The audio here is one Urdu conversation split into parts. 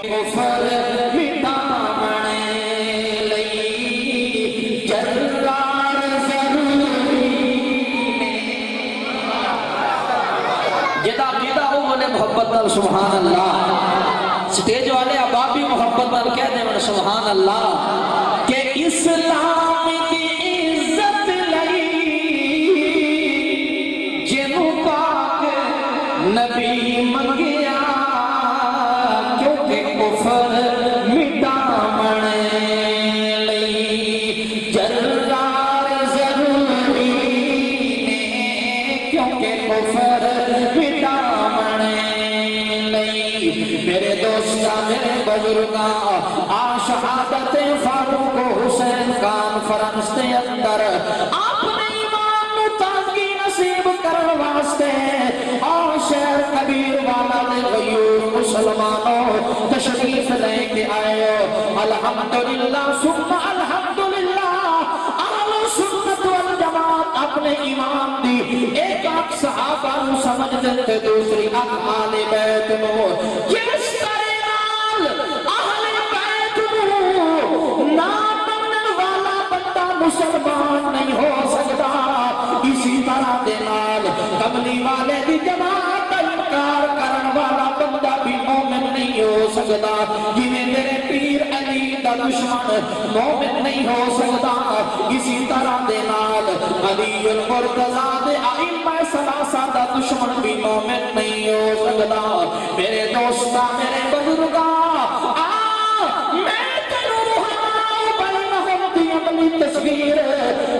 کفر مٹاونے لئی جرار ضروری جدا وہ بولے محبت نال سبحان اللہ سٹیج والے اباب بھی محبت نال کہہ دیں میں سبحان اللہ کہ اسلام کی عزت لئی جنوں پاک نبی منگیا کیونکہ کفر مٹاونے لئی جرار ضروری نے کیونکہ کفر مٹاونے لئی میرے دوستاں میرے بزرگاں شہادت فاروق حسین کانفرنس دے اندر اپنے ایمان نو تازگی نصیب کرن واسطے اور شہر کبیر والا دے غیور مسلمانوں تشریف لے کے آئے الحمدللہ ثم الحمدللہ اہل سنت والجماعت اپنے ایمان دی ایک آنکھ صحابہ نو سمجھ دیتے دوسری آنکھ آل بیت نو جس طرح اہل بیت نو نا منن والا بندہ مسلمان نہیں ہو سکتا اسی طرح دے نال کملی والے دی جماعت کا انکار کرن والا بندہ بھی مومن نہیں ہو سکتا جنہیں میرے پیر علی دا دشمن مومن نہیں ہو سکتا اسی طرح دے نال علی المرتضیٰ دے ائمہ ثلاثہ دا دشمن بھی مومن نہیں ہو سکتا میرے دوستاں میرے بزرگاں تصویر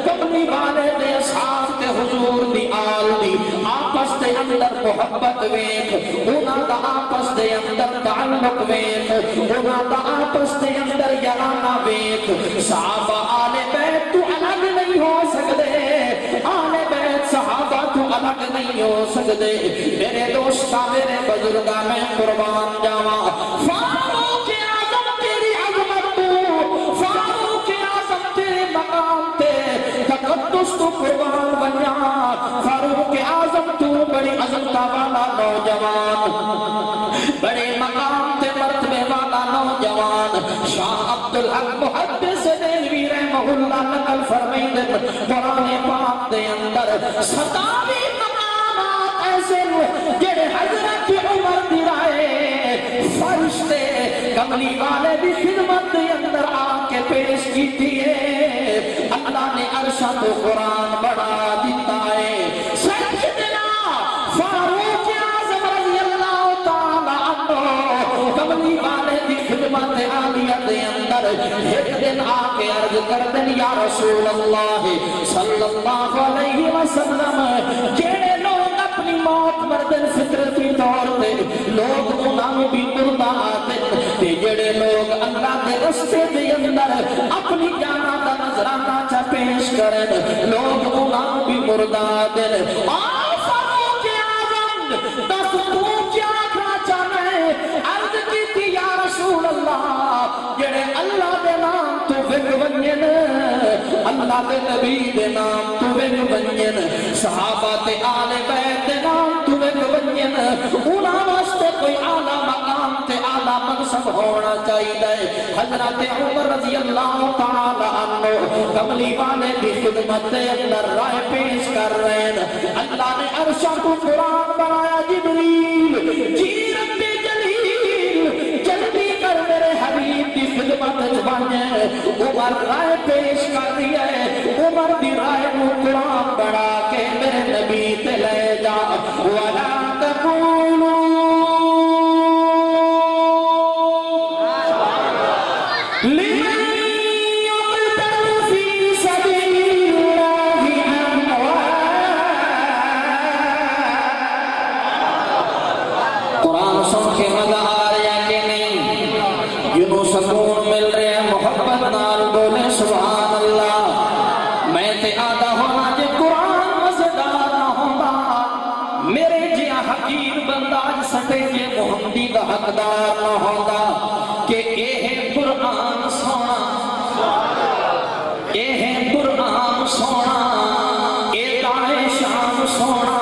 کملی والے دے اصحاب تے حضور دی آل دی آپس دے اندر محبت ویکھ انہاں دا آپس دے اندر تعلق ویکھ انہاں دا آپس دے اندر یارانہ ویکھ صحابہ آل بیت تو الگ نہیں ہو سکتے آل بیت صحابہ تو الگ نہیں ہو سکتے میرے دوستاں میرے بزرگاں میں قربان جاواں فاروق اعظم تیری عظمت تو فاروق اعظم تیرے مقام تے تقدس تو قربان بنیا فاروق اعظم تو بڑی عظمت والا نوجوان بڑے مقام تے مرتبے والا نوجوان شاہ عبدالحق محدث دہلوی رحمہ اللہ نقل فرمائے قرآن پاک دے اندر 27 مقامات ایسے جڑے حضرت عمر دی رائے فرشتے کملی والے دی خدمت دے اندر آ کے پیش کیتی ہے اللہ نے عرشہ تو قرآن بڑھا دیتا ہے سیدنا فاروق اعظم رضی اللہ تعالیٰ عنہ کملی والے دی خدمت عالیہ دے اندر ایک دن آ کے عرض کر دن یا رسول اللہ صلی اللہ علیہ وسلم جیڑے لوگ اپنی موت مردن فطرتی طور تے لوگ انہوں بھی مردہ آتے تے جڑے لوگ اللہ کے رستے دے اندر اپنی جانا دا نظرانہ چا پیش کرن لوگ انہوں بھی مردہ آتے اور فاروق اعظم دس تو کیا کرنا چاہنے عرض کی تھی یا رسول اللہ جڑے اللہ دے نام تو وگ ونین اللہ دے نبی دے نام تو وگ ونین صحابہ تے آل بیت دے نام تو وگ ونین انہاں واسطے کوئی اعلیٰ مقام تے اعلیٰ منصب ہونا چاہیے حضرت عمر رضی اللہ تعالی عنہ کملی والے کی خدمت اندر رائے پیش کر رہے ہیں اللہ نے عرشہ کو قرآن بنایا جبریل جی رب جلیل جلدی کر میرے حبیب کی خدمت جبانے عمر رائے پیش کر دیا ہے عمر دی رائے کو قرآن بڑھا کے میرے نبی تے لے جا وَلَا تَقُولُوا سکون مل رہے ہیں محبت نال بولے سبحان اللہ میں تے آدھا ہونا جے قرآن مزدار نہ ہونا میرے جیا حقیر بنداج سٹے جے محمدی دا حقدار نہ ہونا کہ اے ہے قرآن سونا اے ہے قرآن سونا اے دائے شام سونا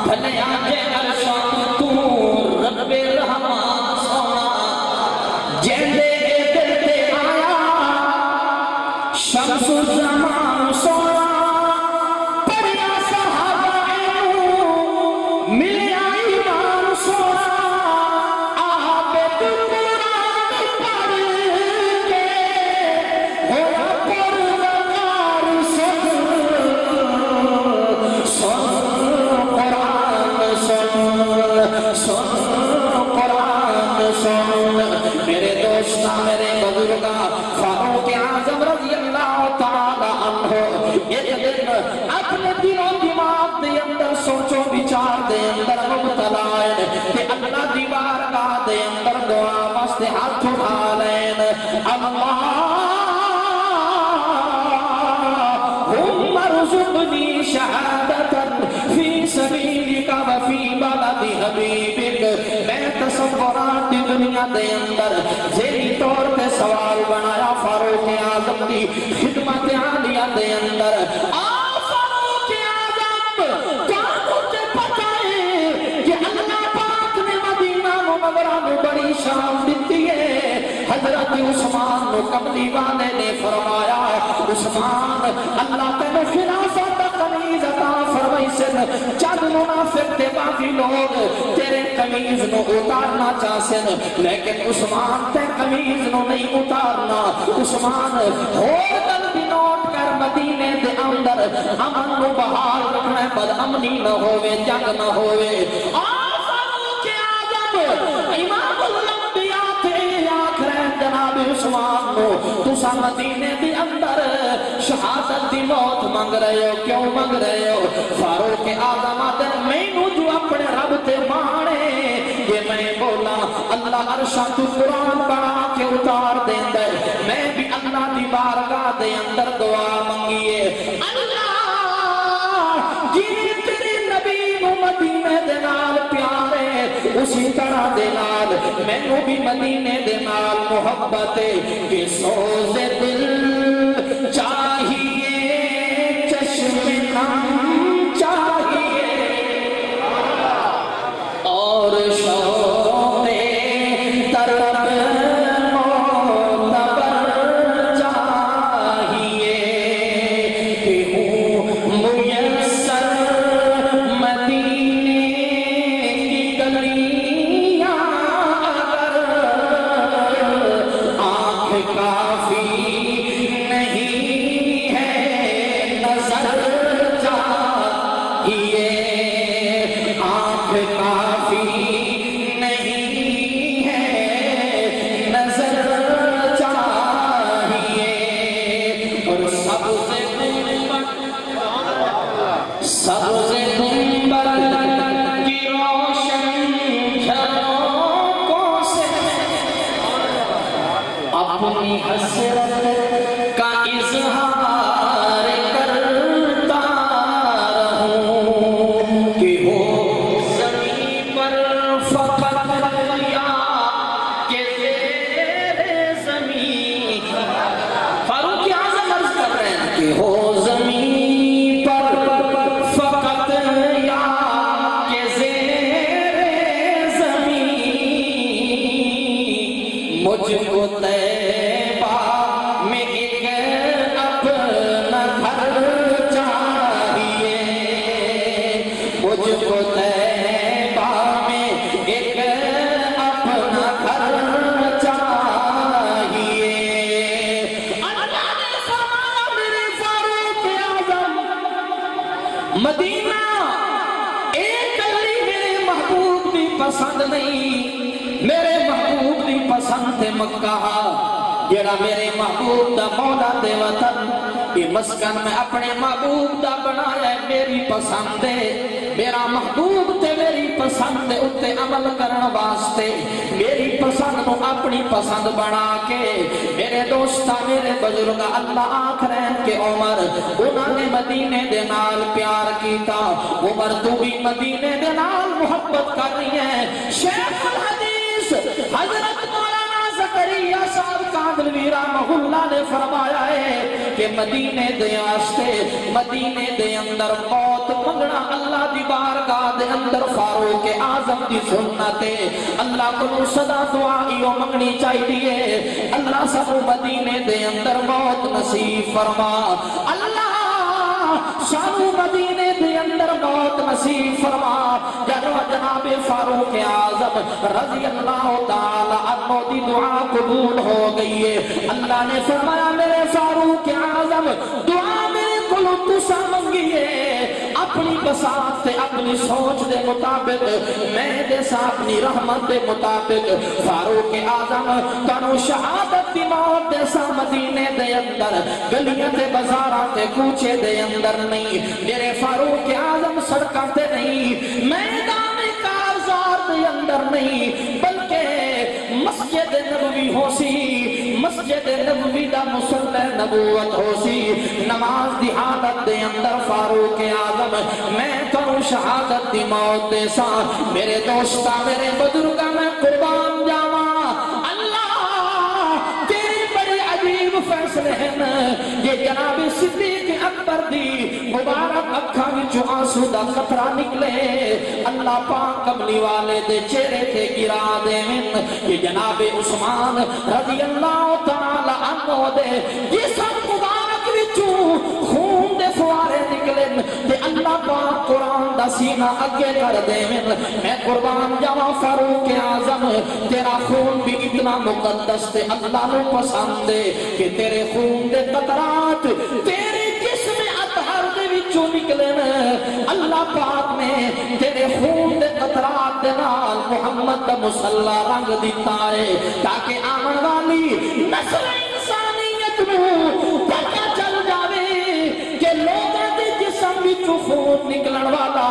بھلے آجے عرشان تو رب رحمان سونا سن قرآن سن میرے دوستاں میرے بزرگاں فاروق اعظم رضی اللہ تعالی عنہ ایک دن اپنے دل و دماغ دے اندر سوچو بچار دے اندر مبتلا ہے کہ اللہ دی بارگاہ دے اندر دعا واسطے ہاتھ اٹھا لین اللہم ارزقنی شہادتا فی سبیلک وفی بلد حبیبک میں تصورات دی دنیا دے اندر ذہنی طور پہ سوال بنایا فاروق اعظم دی خدمت عالیہ دے اندر فاروق اعظم کیا مجھے پتا ہے کہ اللہ پاک نے مدینہ منورہ میں بڑی شان دیتی ہے حضرت عثمان نو کملی والے نے فرمایا عثمان اللہ تینے خلافت قمیض عطا فرمائی سن چند منافق تے باقی لوگ تیرے قمیض نو اتارنا چاہسن لیکن عثمان تے قمیض نو نہیں اتارنا عثمان اور دل بھی نوٹ کر مدینے دے اندر امن نو بحال رکھنا ہے بد امنی نہ ہوئے جنگ نہ ہوئے فاروق اعظم امام الانبیاء تے آخر جناب عثمان نو تسا مدینے دے اندر شہادت دی موت منگ رہے ہو کیوں منگ رہے ہو فاروق اعظم آتے میں نو جو اپنے رب تے مانے یہ میں بولا اللہ عرشاں تو قرآن بنا کے اتار دیں دے میں بھی اللہ دی بارگاہ دے اندر دعا منگیے اللہ جنہیں تیرے نبی نو مدینے دے نال پیارے اسی طرح دے نال میں نو بھی مدینے دے نال محبت کہ سوز دل چاہیے چشم نم چاہیے اور شوق طرب معتبر چاہیے کہ ہوں میسر مدینے کی گلیاں اگر آنکھ کافی نہیں ہے نظر چاہیے آنکھ کافی نہیں ہے نظر چاہیے اور سبز گنبد کی روشن جھلکوں سے اپنی حسرت کا اظہار کرتا رہوں کہ ہو زمین پر فقط یا کہ زیر زمین فاروق اعظم عرض کر رہے ہیں کہ ہو زمین پر فقط یا کہ زیر زمین مجھ کو طیبہ میں ایک اپنا گھر چاہیے مجھ کو طیبہ میں ایک اپنا گھر چاہیے اللہ نے فرمایا میرے فاروق اعظم مدینہ ایک گلی میرے محبوب بھی پسند نہیں میرے محبوب بھی پسند تھے مکہ جڑا میرے محبوب دا مولا دے وطن یہ مسکن میں اپنے محبوب دا بنایا میری پسند ہے میرا محبوب تے میری پسند اتے عمل کرن واسطے میری پسند کو اپنی پسند بنا کے میرے دوستا میرے بزرگ اللہ آخرین کے عمر انہوں نے مدینے دے نال پیار کیتا عمر تو بھی مدینے دے نال محبت کر رہی ہے شیخ الحدیث حضرت مولانا زکریا صاحب کاندلوی رحمہ اللہ نے فرمایا ہے کہ مدینے دے آستے مدینے دے اندر موت منگنا اللہ دی بارگاہ دے اندر فاروق اعظم دی سنت ہے اللہ کو صدا دعائیوں منگنی چاہیے اللہ سب مدینے دے اندر موت نصیب فرما اللہ سانو مدینے دے اندر موت نصیب فرما جناب فاروق اعظم رضی اللہ تعالی عنہ دی دعا قبول ہو گئی ہے اللہ نے فرمایا میرے فاروق اعظم دعا میرے کو تسا منگی ہے اپنی بساط تے اپنی سوچ دے مطابق میں دے سا اپنی رحمت دے مطابق فاروق اعظم تنو شہادت دی موت دے سا مدینے دے اندر گلیاں تے بازاراں تے کوچے دے اندر نہیں میرے فاروق اعظم سڑکاں تے نہیں میدان کارزار دے اندر نہیں بلکہ مسجد نبوی ہو سی مسجد نبوی دا مصلی نبوت ہو سی نماز دی حالت دے اندر فاروق اعظم میں کروں شہادت دی موت دے سا میرے دوستا میرے بزرگا میں قربان جاواں فیصلے ہیں یہ جناب صدیق اکبر دی مبارک اکھاں وچوں آنسو دا قطرہ نکلے اللہ پاک کملی والے دے چہرے تے گرا دین یہ جناب عثمان رضی اللہ تعالی عنہ دے جسم مبارک وچوں خون دے فوارے نکلے تے اللہ پاک قرآن دا سینہ اگے کر دین میں قربان جاواں فاروق اعظم تیرا خون بھی اتنا مقدس تے اللہ نو پسند ہے کہ تیرے خون دے قطرات تیرے جسم اطہر دے وچوں نکلے اللہ پاک نے تیرے خون دے قطرات دے نال محمد دا مصلی رنگ دیتا ہے تاکہ آمن والی نسل انسانیت نو پتہ چل جاوے کہ لوگاں دے جسم وچوں خون نکلن والا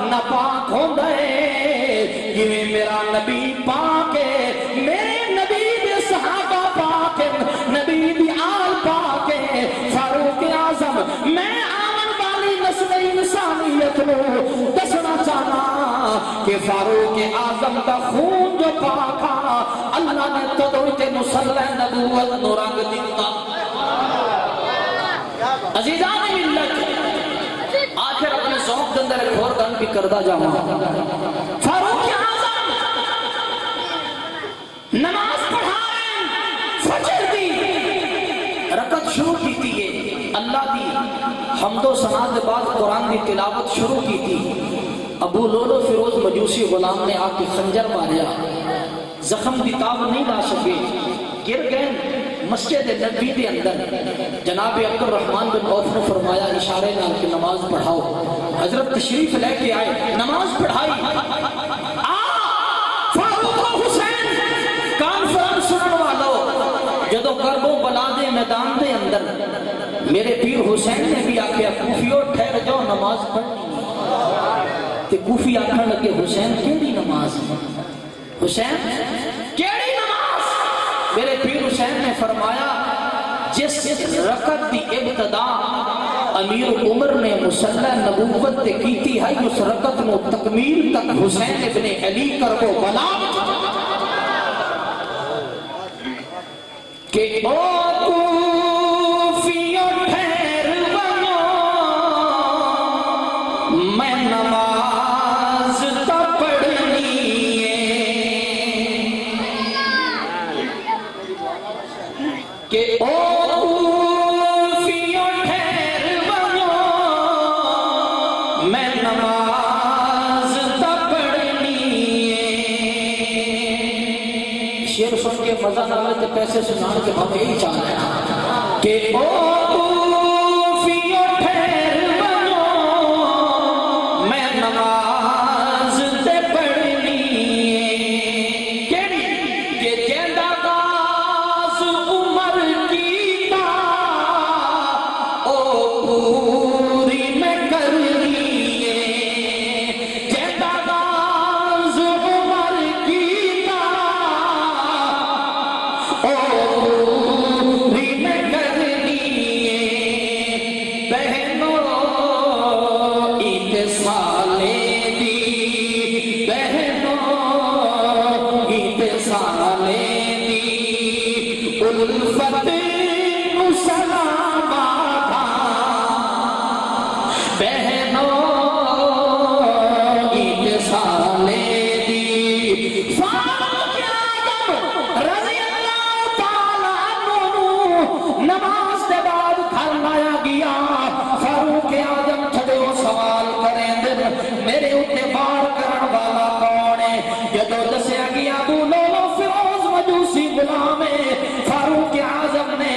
ناپاک ہوندا ہے جویں میرا نبی پاک ہے میرے نبی دے صحابہ پاک نبی دی آل پاک ہے فاروق اعظم میں آمن والی نسل انسانیت نو دسنا چاہنا کہ فاروق اعظم کا خون جو پاکا اللہ نے تدویتے مصلی نبوت نو رنگ دیتا عزیزان ملت آخر اپنے ذوق کے اندر ایک اور گن بھی کردہ جاؤں فاروق اعظم نماز پڑھا فجر دی رکعت شروع کی تھی اللہ دی حمد و ثنا کے بعد قرآن دی تلاوت شروع کی تھی ابو لولو فیروز مجوسی غلام نے آ کے خنجر ماریا زخم دی تاب نہیں لا سکے گر گئے مسجد نبوی دے اندر جناب عبد الرحمن بن عوف نے فرمایا اشارے نال کہ نماز پڑھاؤ حضرت تشریف لے کے آئے نماز پڑھائی فاروق حسین کانفرنس سنن والو جدو کرب و بلا دے میدان دے اندر میرے پیر حسین نے بھی آکھیا کوفیو ٹھہر جاؤ نماز پڑھنی تے کوفی آکھن لگے حسین کیڑی نماز حسین کیڑی نماز میرے پیر حسین نے فرمایا جس رکعت دی ابتدا امیر عمر نے مصلی نبوت تے کیتی ہے اس رکعت نو تکمیل تک حسین ابن علی کرب و بلا کہ او کوفیو ٹھہر بنو میں نماز تا پڑھنی ہے کہ او کوفیو ٹھہر بنو میں نماز تا پڑھنی ہے شعر سن کے مزہ نہ آئے تو پیسے سنان کے ہم یہی چاہ رہے ہیں کہ او کوفیو ٹھہر بنو میں نماز تے پڑھنی کیڑی کہ جیندہ غاز عمر کیتا او پوری میں کرنی جیندہ غاز عمر کیتا او پوری میں کرنی بہنوں عید سالے دی بہنوں عید سالے دی الفت نو سلام آدھا بہنوں عید سالے دی فاروق اعظم رضی اللہ تعالیٰ عنہ نماز کے بعد گھر لایا گیا فاروق اعظم چھڑے سوال کریں دن میرے اتے بار کرن والا کون ہے جدو دسیا گیا ابو لولو فیروز مجوسی غلام ہے فاروق اعظم نے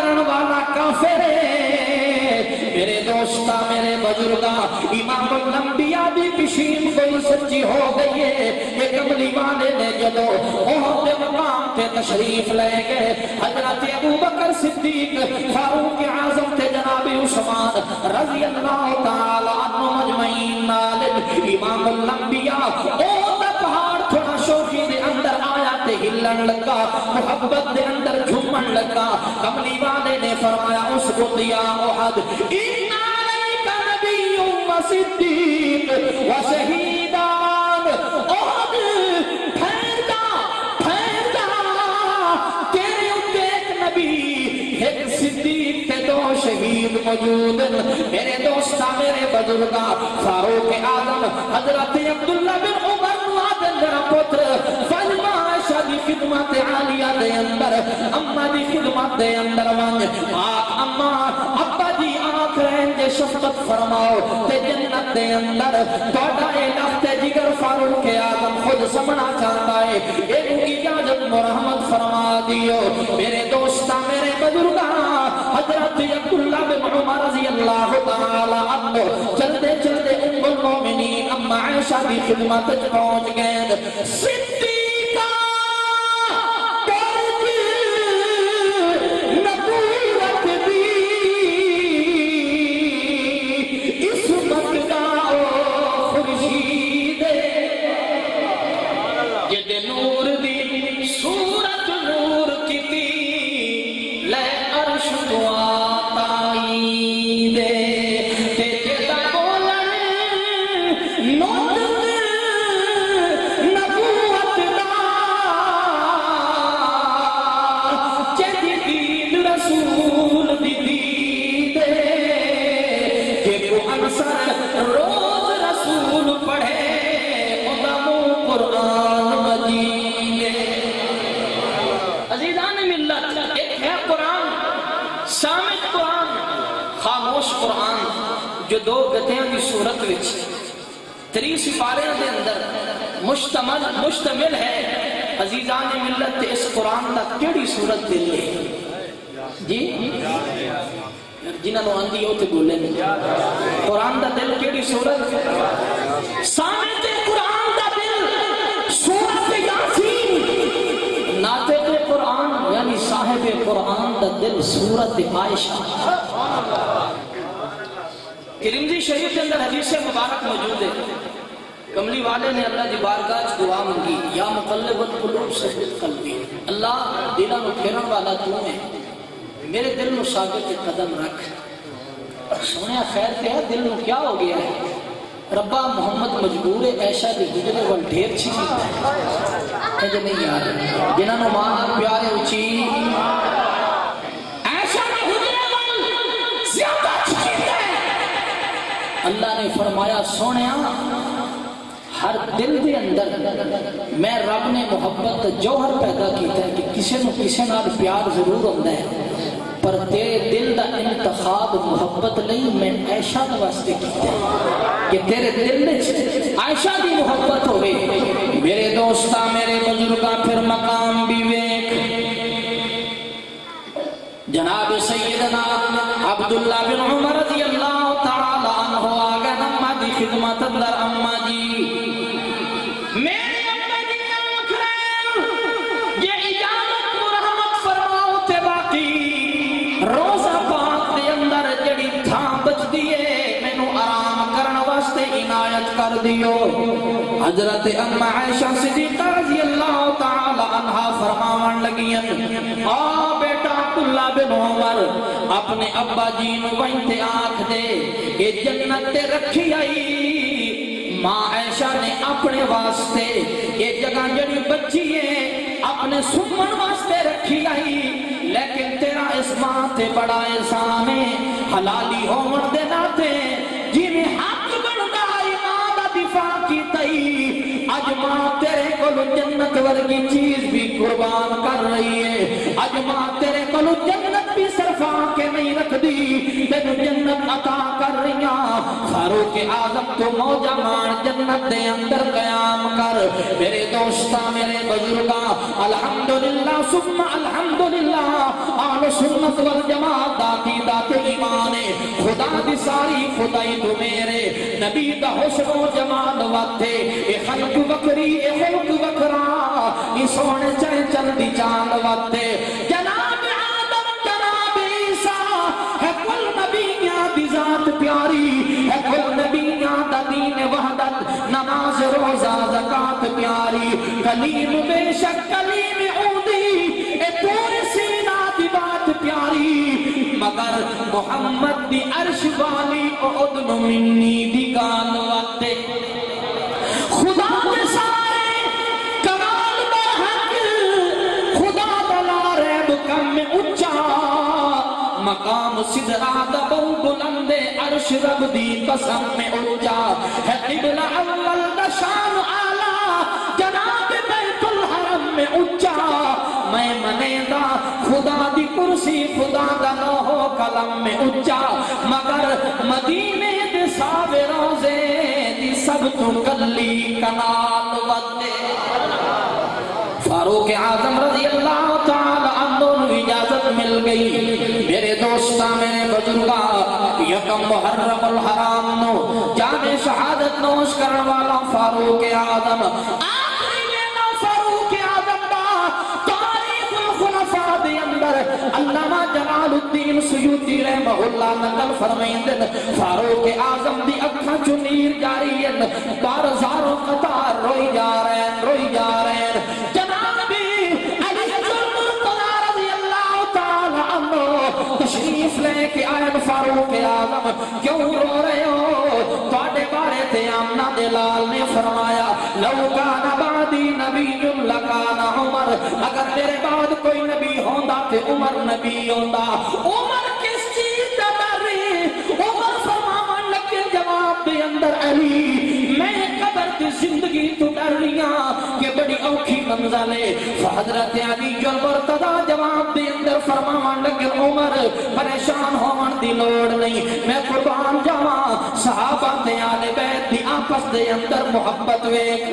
کرن والا کافر ہے میرے دوستا میرے بزرگا امام الانبیاء دی پشیم کوئی سچی ہو گئی ہے یہ کملی والے نے جدو احد مقام تے تشریف لے گئے حضرت ابو بکر صدیق فاروق اعظم تے جناب عثمان رضی اللہ تعالی عنہ مجمعین نال امام الانبیاء احد پہاڑ تھوڑا شوخی دے اندر آیا تے ہلن لگا محبت دے اندر جھومن لگا کملی والے نے فرمایا اس کو دیا احد ان علیک نبی و صدیق و شہیدان احد پھیردا تیرے اتے ایک نبی ایک صدیق تے دو شہید موجود میرے دوستا میرے بزرگا فاروق اعظم حضرت عبداللہ بن عمر میرا پتر فاطمہ عائشہ دی خدمت عالیہ دے اندر اماں دی خدمت دے اندر ونج آق اماں ابا جی آنکھ رہن جے شفقت فرماؤ تے جنت دے اندر توڑا اے لفت جگر فاروق اعظم خود سمنا چاہتا ہے ایک اجازت مرحمت فرما دیو میرے دوستا میرے بزرگا حضرت عبداللہ بن عمر رضی اللہ تعالی عنہ چلتے چلتے ام المومنین اماں عائشہ دی خدمت پہنچ گئے صدیقہ درج نبوت دی عصمت دا خورشید جد نور دی صورت نور کیتی لے عرش دعا تائید تے جدا بولن نور روز رسول پڑھے قدموں قرآن مجید عزیزان ملت ایک ہے قرآن سامت قرآن خاموش قرآن جو دو گدھیاں کی صورت وچ 3 سپاریاں دے اندر مشتمل ہے عزیزان ملت اس قرآن دا کیڑی صورت دل ہے جی جنہاں نو آندی ہو تے بولے قرآن دا دل کیڑی صورت سامت قرآن دا دل سورت یاسین ناطق قرآن یعنی صاحب قرآن دا دل سورت عائشہ ترمذی شریف کے اندر حدیث مبارک موجود ہے کملی والے نے اللہ دی بارگاہ دعا مانگی یا مقلب القلوب ثبت قلبی اللہ دلاں نو پھیرن والا تو ہے میرے دل نو ثابت قدم رکھ سونے خیر تے ہے دل نو کیا ہو گیا ہے ربا محمد مجبور ہے عائشہ دی گزرے ول ڈھیر چھی ہے جو نہیں یار جنہاں نو ماں پیارے اونچی عائشہ دی گزرے ول زیادہ چھی ہے اللہ نے فرمایا سونیا ہر دل دے اندر میں رب نے محبت جوہر پیدا کیتا ہے کہ کسی نو کسی نال پیار ضرور ہوندا ہے پر تیرے دل دا انتخاب محبت نہیں میں عائشہ دے واسطے کیتا ہے کہ تیرے دل وچ عائشہ دی محبت ہوے میرے دوستا میرے بزرگاں پھر مقام بھی ویکھ جناب سیدنا عبداللہ بن عمر رضی اللہ تعالی عنہ آگے اماں دی خدمت اندر اماں جی میرے اماں جی آنکھ رہے یہ اجازت مرحمت فرماؤ تے باقی روزہ پاک دے اندر جڑی تھاں بچ دیئے میں نو آرام کرن واسطے عنایت کر دیو حضرت اماں عائشہ صدیقہ رضی اللہ تعالی عنہ فرماون لگین بیٹا عبداللہ بن عمر اپنے ابا جی نو وینتے آنکھ دے اے جنت تے رکھی آئی ماں عائشہ نے اپنے واسطے یہ جگہ جڑی بچی ہے اپنے سمن واسطے رکھی آئی لیکن تیرا اس ماں تے بڑا احسان ہے حلالی ہون دے ناتے جی میں حق بنتا ہے ماں دا دفاع کی تئی اج ماں تیرے کو جنت ورگی چیز بھی قربان کر رہی ہے اج ماں تیرے کو جنت بھی صرفا کے نہیں رکھ دی تینو جنت عطا کر رہیاں فاروق اعظم تو موجہ مان جنت دے اندر قیام کر میرے دوستا میرے بزرگاں الحمدللہ ثم الحمدللہ اہل سنت والجماعت دات ایمان خدا دی ساری خدائی تو میرے نبی دا حسن و جمال واتے اے خلق وکری اے خلق وکرا اے سونے چاہے چل دی چاند واتے جناب آدم جناب عیسیٰ ہے کل نبیاں دی ذات پیاری ہے کل نبیاں دا دین وحدت نماز روزہ زکاة پیاری کلیم بے شک کلیم عودی اے پورے سینہ دی بات پیاری مگر محمد دی عرش والی اذن منی دی گال واتے خدا دے سارے کمال برحق خدا دلا ریب کم میں اچھا مقام سدرہ دبو بلند عرش رب دی قسم میں اچھا ہے قبلہ اول دشان آلہ جناب بیت الحرم میں اچھا میں منیدہ خدا دی کرسی خدا دا لوح قلم میں اچھا مگر مدینے دے ساوے روزے دی سب تو کلی کنال ودے فاروق اعظم رضی اللہ تعالی عنہ اجازت مل گئی میرے دوستہ میرے بزرگا یکم محرم الحرام نو جامع شہادت نوش کرنے والا فاروق اعظم آخری لینا فاروق اعظم دا تاریخ الخلفاء دے اندر علامہ جلال الدین سیوطی رحمہ اللہ نقل فرمائندن فاروق اعظم دی اکھاں چو نیر جاری ہیں بار ہزاروں قطار روئی جا رہے ہیں تشریف لے کے آئے فاروق اعظم کیوں رو رہے ہو تواڈے بارے تے آمنہ دلال نے فرمایا لو کان بعدی نبی لکان عمر اگر میرے بعد کوئی نبی ہوندا تے عمر نبی ہوندا عمر کس چیز دا ڈر عمر فرماون لگے جواب دے اندر علی میں قبر دی زندگی تو ڈر رہیاں کہ بڑی اوکھی منزل ہے حضرت علی المرتضی جواب دے اندر فرماون لگے عمر پریشان ہون دی لوڑ نہیں میں قربان جاواں صحابہ تے آل بیت دی آپس دے اندر محبت ویکھ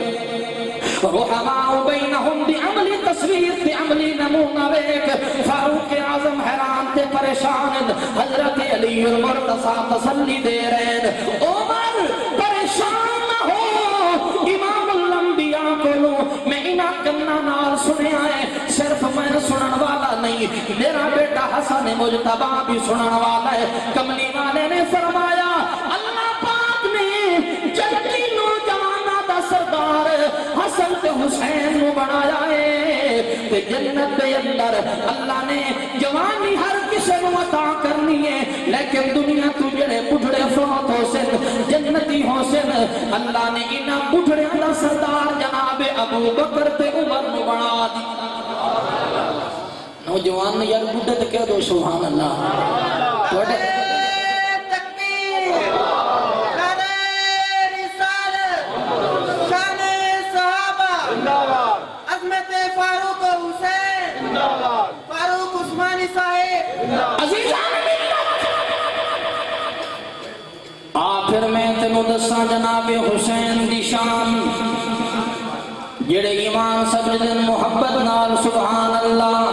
رحماء بینہم دی عملی تصویر دی عملی نمونہ ویکھ فاروق اعظم حیران تے پریشان حضرت علی المرتضی تسلی دے رہے عمر پریشان نہ ہو امام الانبیاء کولوں میں انہاں کناں نال سنیا ہے صرف میں سنن والا نہیں میرا بیٹا حسن مجتبی بھی سنن والا ہے کملی والے نے فرمایا اللہ پاک نے جنتی نوجواناں دا سردار حسن تے حسین نو بنایا ہے تے جنت دے اندر اللہ نے جوانی ہر کسے نو عطا کرنی ہے لیکن دنیا تو جڑے بڑھڑے فوت ہو سن جنتی ہو سن اللہ نے انہاں بڑھڑیاں دا سردار جناب ابو بکر تے عمر نو بنا دی نوجوان یار بڑھے تے کہہ دو سبحان اللہ توڑے تکبیر نعرہ رسالت شان صحابہ عظمت فاروق حسین فاروق عثمانی صاحب عزیزان آخر میں تینوں دساں جناب حسین دی شان جڑے ایمان سمجھن محبت نال سبحان اللہ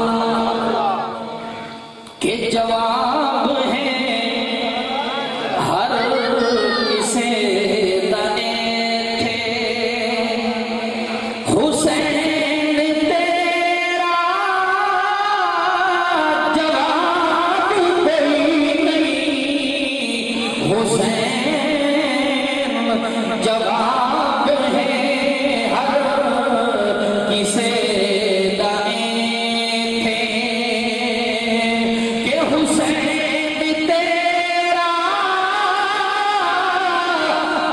کہ جواب ہے ہر کسے دنے تھے حسین تیرا جواب کوئی نہیں حسین جواب ہے ہر کسے دنے تھے کہ حسین تیرا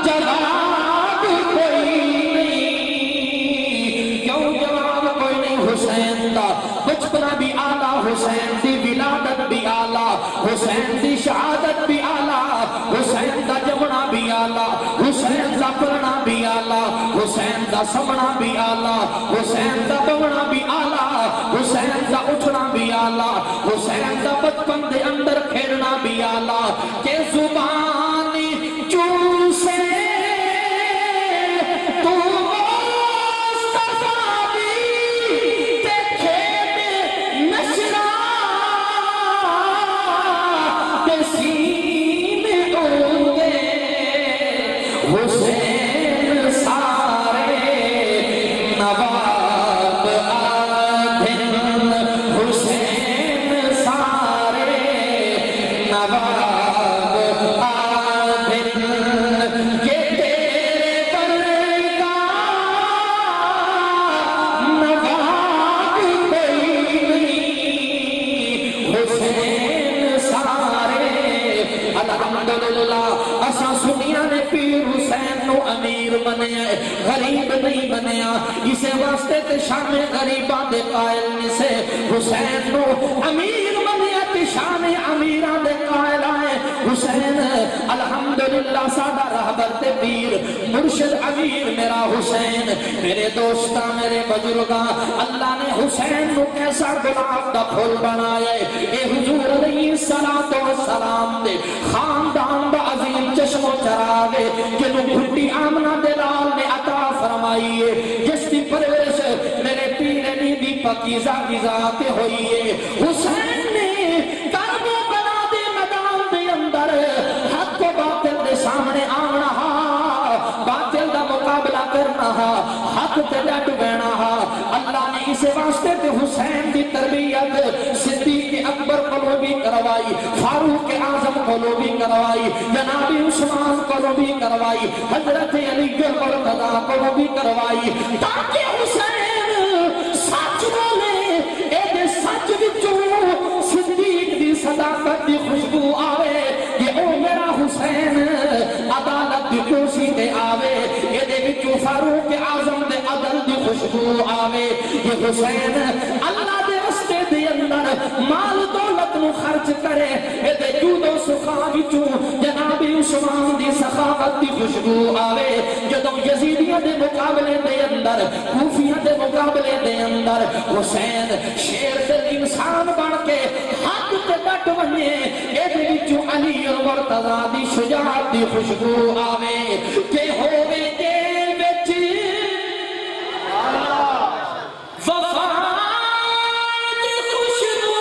جواب کوئی نہیں کیوں جواب کوئی نہیں حسین دا بچپنا بھی آلہ حسین دی ولادت بھی آلہ حسین دی شہادت بھی آلہ حسین دا جمنا بھی آلہ حسین دا پڑھنا بھی آلہ حسین دا سمنا بھی آلہ حسین دا بونا بھی آلہ حسین دا اٹھنا بھی آلہ حسین دا بچپن دے اندر کھیلنا بھی آلہ کہ زبانی چوسے تو مصطفیٰ دی تے غریب نہیں بنیا اسے واسطے تے شان غریباں دے قائل نہیں سے حسین نو امیر بنیا تے شان امیراں دے قائل آئے حسین الحمدللہ سادہ رہبر تے پیر مرشد امیر میرا حسین میرے دوستاں میرے بزرگاں اللہ نے حسین نو کیسا گلاب دا پھول بنایا اے حضور علیہ السلام دے خاندان دا عظیم چشم و چراغے جنو بھٹی آمنہ دلال نے عطا فرمائیے جس دی پرورش میرے پیرنی دی پاکیزہ غذا تے ہوئیے حسین نے کربو بنا دے میدان دے اندر حق و باطل دے سامنے آنا باطل دا مقابلہ کرنا حق تے ڈٹ بینا اللہ نے اسے واسطے تے حسین دی تربیت صدیق اکبر کو بھی کروائی فاروق اعظم کو بھی کروائی جناب عثمان کو بھی کروائی حضرت علی مرتضی کو بھی کروائی تاکہ حسین سچ بولے اے دے سچ وچوں صدیق دی صداقت دی خوشبو آوے کہ او میرا حسین عدالت دی کرسی تے آوے اے دے وچوں فاروق اعظم دے عدل دی خوشبو آوے یہ حسین اللہ دے رستے دے اندر مال دولت نو خرچ کرے اے دے جود و سخا وچوں جناب عثمان دی سخاوت دی خوشبو آوے جدوں یزیدیاں دے مقابلے دے اندر کوفیاں دے مقابلے دے اندر حسین شیر دل انسان بن کے حق تے ڈٹ ونے اے دے وچوں علی اور مرتضی دی شجاعت دی خوشبو آوے کہ ہووے دے وچ وفا دی خوشبو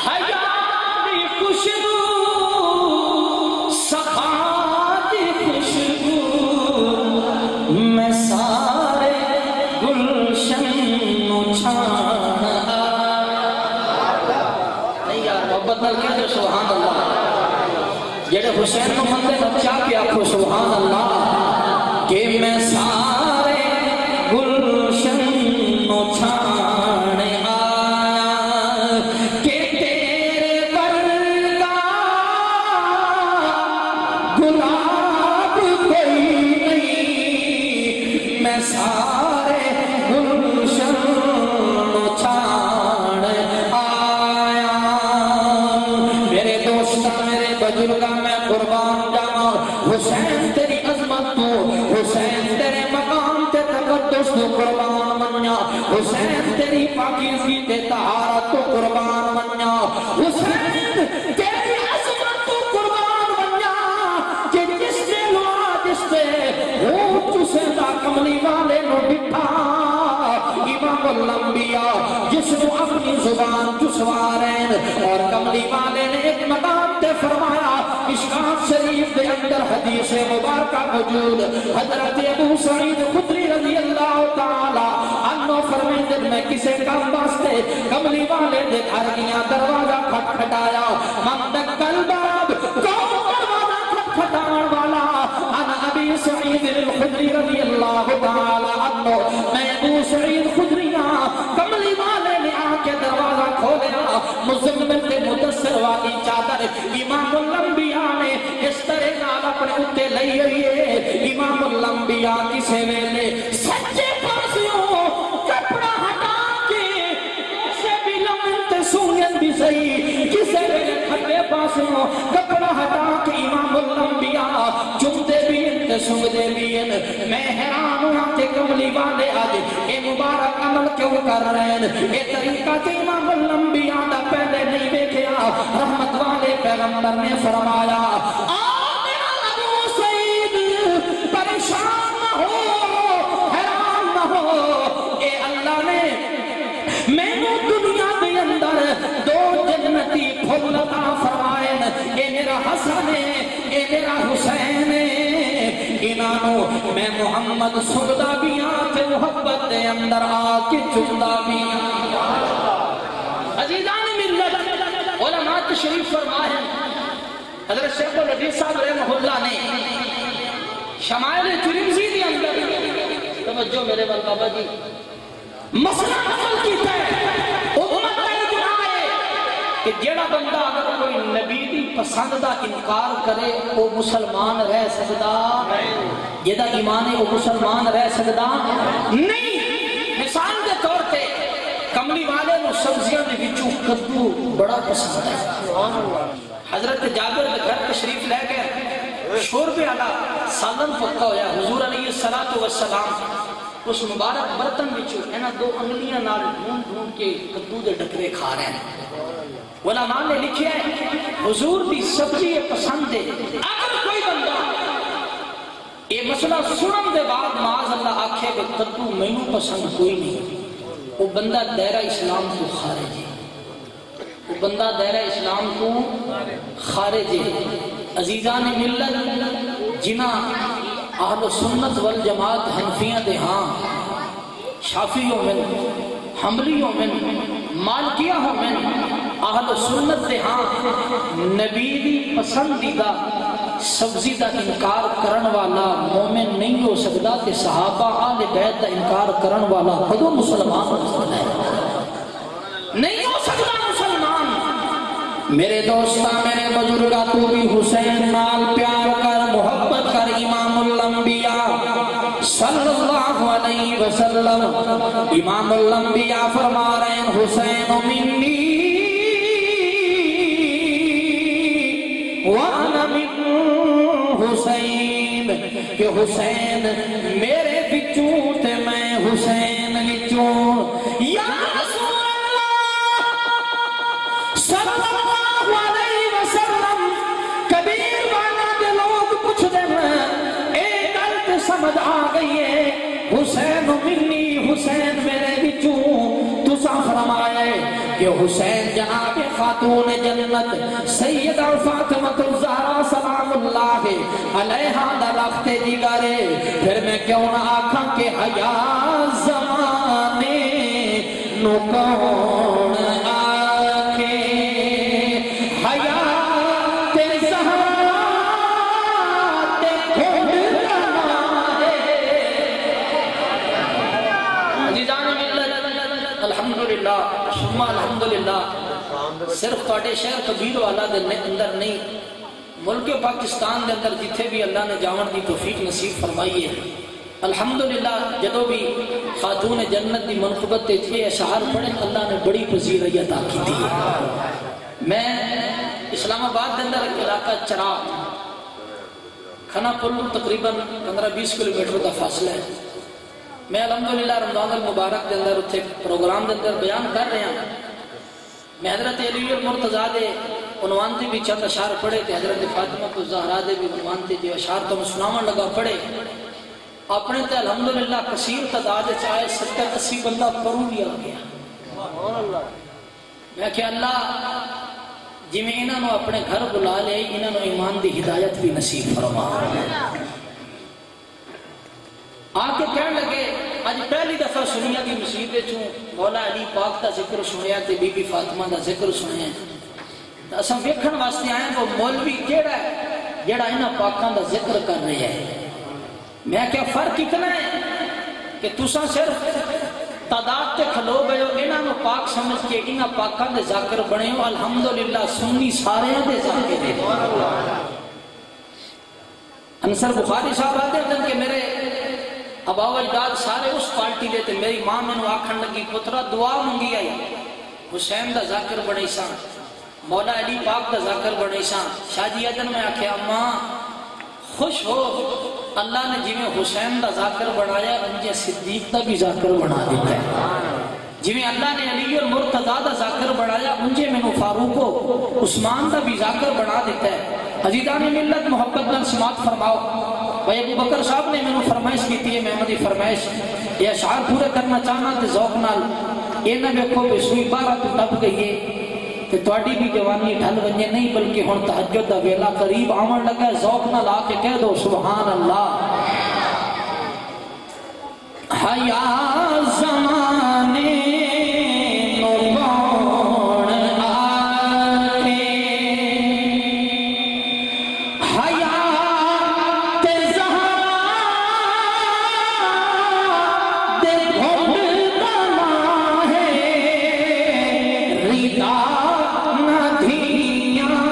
حیا دی خوشبو سخا دی خوشبو میں سارے گلشن نو چھان نہیں یار محبت نال کہتے سبحان اللہ جڑے حسین کو مندے بچا کے آکھو سبحان اللہ کہ میں سارے گلشن نو چھان آیا کہ تیرے ورگا گلاب کوئی نہیں میں سارے گلشن نو چھان آیا میرے دوستاں میرے بزرگاں میں قربان جاواں حسین تیری عظمت تو حسین تیرے مقام تے تقدس تو قربان منیا حسین تیری پاکیزگی تے طہارت تو قربان منیا حسین تیری عظمت تو قربان منیا کہ جس نے لوا جس نے ہو چسے دا کملی والے نو ڈٹھا امام الانبیاء جس نے اپنی زبان چسوارین اور کملی والے نے ایک مقام تے فرمایا مشکات شریف دے اندر حدیث مبارکہ موجود حضرت ابو سعید خدری رضی اللہ تعالی عنہ فرمائے میں کسے کام واسطے کملی والے دے گھر گیا دروازہ کھٹکھٹایا من دکل باب کون دروازہ کھٹکھٹان والا انا ابی سعید الخدری رضی اللہ تعالی عنہ میں ابو سعید خدری کملی والے نے آ کے دروازہ کھولیا مزمل کے مدثر والی چادر امام الانبیاء نے اس طرح نال اپنے اتے لئی ہوئیے امام الانبیاء کسے ویلے سچے پاسیوں کپڑا ہٹا کے اسے بھی لمنت سونین بھی صحیح کسے ویلے کھٹے پاسیوں کپڑا ہٹا کے امام الانبیاء چمتے بھی انت سنگدے بھی ان میں حیران ہوں کہ کملی والے آج اے مبارک عمل کیوں کر رہے ہیں اے طریقہ تے امام الانبیاء دا پہلے نہیں دیکھیا رحمت والے پیغمبر نے فرمایا میرا ابو سعید پریشان نہ ہو حیران نہ ہو اے اللہ نے میں نے دنیا دے اندر دو جنتی پھول عطا فرمائے اے میرا حسن ہے اے میرا حسین ہے انہوں میں محمد سندا بھی آتے محبت دے اندر آکے چندا بھی عزیزان ملت علماء تشریف فرمائے حضرت شیخ الحدیث صاحب رحمہ اللہ نے شمائل ترمذی دی اندر توجہ میرے بابا جی مسئلہ حل کیتا ہے امت کا اجماع ہے کہ جیڑا بندہ اگر کوئی نبی دی پسند دا انکار کرے وہ مسلمان رہ سکتا جدا ایمان ہے وہ مسلمان رہ سکتا نہیں. مثال دے طور پہ کملی والے نو سبزیاں دے وچوں کدو بڑا پسند ہے. حضرت جابر دے گھر تشریف لے گئے شوربے والا سالن پکا ہویا حضور علیہ الصلوۃ والسلام اس مبارک برتن وچوں انہاں دو انگلیاں نال ڈھونڈ ڈھونڈ کے کدو دے ڈکرے کھا رہے ہیں. علماء نے لکھیا ہے حضور دی سبزی پسند ہے. اگر کوئی بندہ یہ مسئلہ سنن دے بعد معاذ اللہ آکھے کہ کدو مینوں پسند کوئی نہیں وہ بندہ دائرہ اسلام کو خارج ہے. وہ بندہ دائرہ اسلام کو خارج ہے. عزیزان ملت جنہ اہل سنت والجماعت حنفیاں دے ہاں شافعیوں من حنبلیوں من مالکیہ من اہل سنت دے ہاں نبی دی پسندیدہ سبزی دا انکار کرن والا مومن نہیں ہو سکتا کہ صحابہ آل بیت دا انکار کرن والا خودو مسلمان ہو سکتا ہے نہیں ہو سکتا مسلمان. میرے دوستہ میرے بزرگا تو بھی حسین نال پیار کر محبت کر. امام الانبیاء صلی اللہ علیہ وسلم امام الانبیاء فرما رہے ہیں حسین منی وانا من حسین کہ حسین میرے بچوں تے میں حسین بچوں. یا رسول اللہ صلی اللہ علیہ وسلم کبیر والا دے لوگ پوچھ دیں ایک گل سمجھ آ گئی ہے حسین منی حسین میرے بچوں. تسا فرمائے کہ حسین جناب خاتون جنت سیدہ فاطمہ الزہرا سلام اللہ علیہا درخت جگرے. پھر میں کیوں نہ آکھاں کہ حیا زمانے نو کون آکھے حیات زہرا تے کھڑ رہا ہے. عزیزان ملت الحمدللہ ثم الحمدللہ صرف تواڈے شہر کبیر والا دے اندر نہیں ملک پاکستان دے اندر جتھے بھی اللہ نے جاون دی توفیق نصیب فرمائی ہے الحمدللہ. جدو بھی خاتون جنت دی منقبت تے یہ اشعار پڑھے اللہ نے بڑی پذیرائی عطا کی تھی. میں اسلام آباد دے اندر ایک علاقہ چراغ کھنا پل تقریباً 15-20 کلومیٹر کا فاصلہ ہے. میں الحمدللہ رمضان المبارک دے اندر اتھے پروگرام دے اندر بیان کر رہے ہیں. میں حضرت علی المرتضیٰ دے عنوان تے بھی چند اشعار پڑھے تھے. حضرت فاطمہ الزہرا دے بھی عنوان تے جو اشعار تو سناون لگا پڑھے اپنے تے الحمدللہ کثیر تعداد چاہے 70-80 بندہ پرو بھی آ گیا. میں کہ اللہ جی میں انہوں نے اپنے گھر بلا لے انہوں نے ایمان دی ہدایت بھی نصیب فرما. آکے کہنے لگے آج پہلی دفعہ سنیا کی مصیبت چوں مولا علی پاک دا ذکر سنیا تے بی بی فاطمہ دا ذکر سنیا. اساں ویکھن واسطے آئے وہ مولوی کیڑا ہے جیڑا انہاں پاکاں دا ذکر کر رہے ہیں. میں کیا فرق اتنا ہے کہ تساں صرف تعداد تے کھلو گئے ہو انہاں نو پاک سمجھ کے انہاں پاکاں دے ذاکر بنے ہو. الحمدللہ سنی سارے دے ذاکر دے. انصر بخاری صاحب آتے ہیں کہ میرے ابا و اجداد سارے اس پارٹی دے تے میری ماں میں نو آکھن لگی پترا دعا منگی آئی حسین دا ذاکر بنے سان مولا علی پاک دا ذاکر بنے سان. شاہ جی ادن میں آکھے اماں خوش ہو اللہ نے جی میں حسین دا ذاکر بنایا مجھے صدیق دا بھی ذاکر بنا دیتا ہے. جی میں اللہ نے علی المرتضیٰ دا ذاکر بنایا مجھے میں فاروق و عثمان دا بھی ذاکر بنا دیتا ہے. عزیزان ملت محبت نال سماعت فرماؤ. بھائی ابو بکر صاحب نے میں نے فرمائش کی تھی محمدی فرمائش یہ اشعار پورے کرنا چاہنا تے ذوق نال یہ نہ دیکھو کہ سوئی 12 تو دب گئی ہے کہ تواڈی بھی جوانی ڈھل ونجے نہیں بلکہ ہن تہجد دا ویلا قریب آون لگا ہے. ذوق نال آ کے کہہ دو سبحان اللہ. حیا زمانے نو کون آکے حیات زہرا دے گھٹنا ہے ردا نہ دھیاں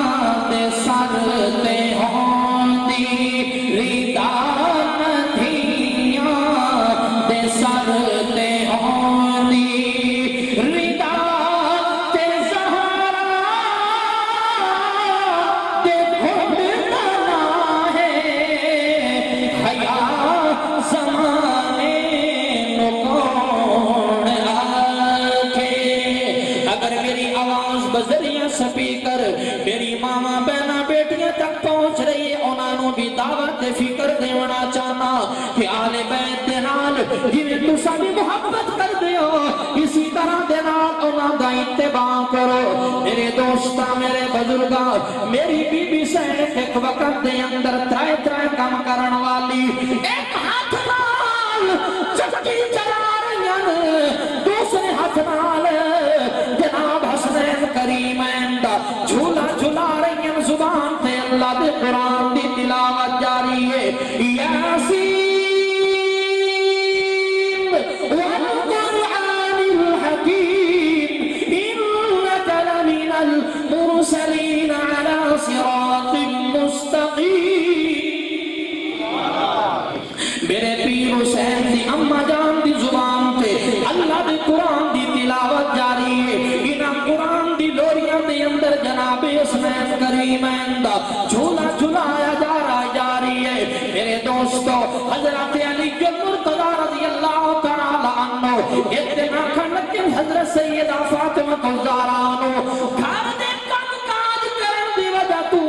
فکر دیونا چاہنا کہ آل بیت دے نال جنہیں تو ساری محبت کر دیو اسی طرح دے نال انہاں دا اتباع کرو میرے دوستا میرے بزرگا میری بی بی سینک ایک وقت دے اندر ترائے کام کرن والی ایک ہاتھ نال چکی چلا رہی دوسرے ہاتھ نال جناب حسنین کریمین دا جھولا جھلا رہی زبان تے اللہ دے قرآن دی تلاوت جاری ہے یاسین والقرآن الحکیم انکا لمن المرسلین علی صراط مستقیم میرے پیر حسین دی اما جان دی زبان تے اللہ دے قرآن دی تلاوت جاری ہے انہاں قرآن دی لوریاں دے اندر جناب حسنین کریمین دا جھولا جھلایا جاری ہے میرے دوستو حضرت علی المرتضی رضی اللہ تعالی عنہ اتنا کھنکن حضرت سیدہ فاطمہ الزہرا عنہ گھر دے کام کاج کرن دی وجہ تو